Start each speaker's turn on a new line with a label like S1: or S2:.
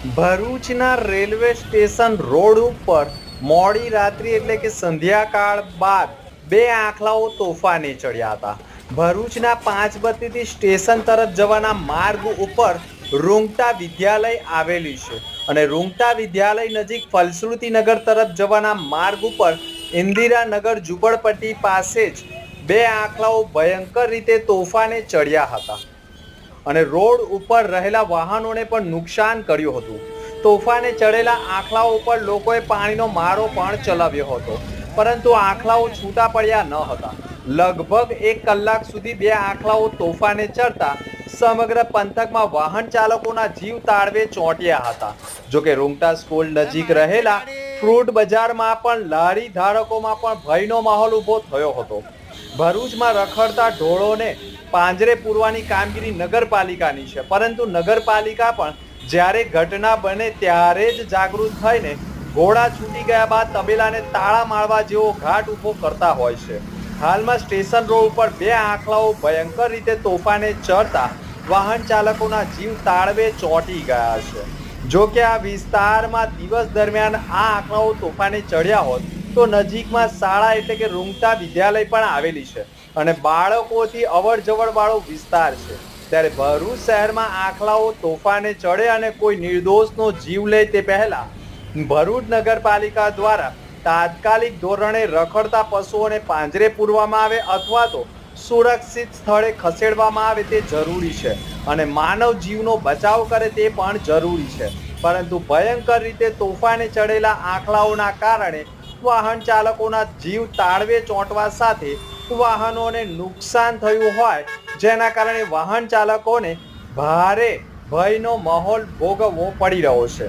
S1: ભરૂચના railway station road ઉપર મોડી રાત્રિ એટલે કે સંધ્યાકાળ બાદ બે આંખલાઓ તોફાને ચડ્યા હતા. ભરૂચના પાંચબત્તીથી સ્ટેશન તરફ જવાના માર્ગ ઉપર રૂંગટા વિદ્યાલય આવેલી છે અને રૂંગટા વિદ્યાલય નજીક ફલશ્રુતિનગર તરફ જવાના માર્ગ ઉપર ઇન્દિરાનગર ઝૂંપડપટ્ટી પાસે જ બે આંખલાઓ ભયંકર રીતે તોફાને ચડ્યા હતા અને રોડ ઉપર રહેલા વાહનોને પણ નુકસાન કર્યું હતું. તોફાને ચડેલા આંખલાઓ ઉપર લોકોએ પાણીનો મારો પણ ચલાવ્યો હતો, પરંતુ આંખલાઓ છૂટા પડ્યા ન હતા. લગભગ 1 કલાક સુધી બે આંખલાઓ તોફાને ચડતા સમગ્ર પંથકમાં વાહન ચાલકોના જીવ તાળવે ચોંટ્યા હતા. જોકે રૂંગટા સ્કૂલ નજીક રહેલા ફ્રૂટ બજારમાં પણ લારી ધારકોમાં પણ ભયનો માહોલ ઊભો થયો હતો. ભરૂચમાં રખડતા ઢોરોને પાંજરે પૂરવાની કામગીરી નગરપાલિકાની છે, પરંતુ નગરપાલિકા પણ જ્યારે ઘટના બને ત્યારે જ જાગૃત થઈને ઘોડા છૂટી ગયા બાદ તબેલાને તાળા મારવા જેવો ઘાટ ઊભો કરતા હોય છે. હાલમાં સ્ટેશન રોડ ઉપર બે આંખલાઓ ભયંકર રીતે તોફાને ચડતા વાહન ચાલકોના જીવ તાળવે ચોંટી ગયા છે. જો કે આ વિસ્તારમાં દિવસ દરમિયાન આ આંખલાઓ તોફાને ચડ્યા હોત તો નજીકમાં શાળા એટલે કે રૂંગટા વિદ્યાલય પણ આવેલી છે અને બાળકોથી અવર જવર વાળો વિસ્તાર છે. ત્યારે ભરૂચ શહેરમાં આંખલાઓ તોફાને ચડે અને કોઈ નિર્દોષનો જીવ લે તે પહેલા ભરૂચ નગરપાલિકા દ્વારા તાત્કાલિક ધોરણે રખડતા પશુઓને પાંજરે પૂરવામાં આવે અથવા તો સુરક્ષિત સ્થળે ખસેડવામાં આવે તે જરૂરી છે અને માનવ જીવનો બચાવ કરે તે પણ જરૂરી છે. પરંતુ ભયંકર રીતે તોફાને ચડેલા આંખલાઓના કારણે વાહન ચાલકોના જીવ તાળવે ચોંટવા સાથે વાહનોને નુકસાન થયું હોય, જેના કારણે વાહન ચાલકોને ભારે ભયનો માહોલ ભોગવવો પડી રહ્યો છે.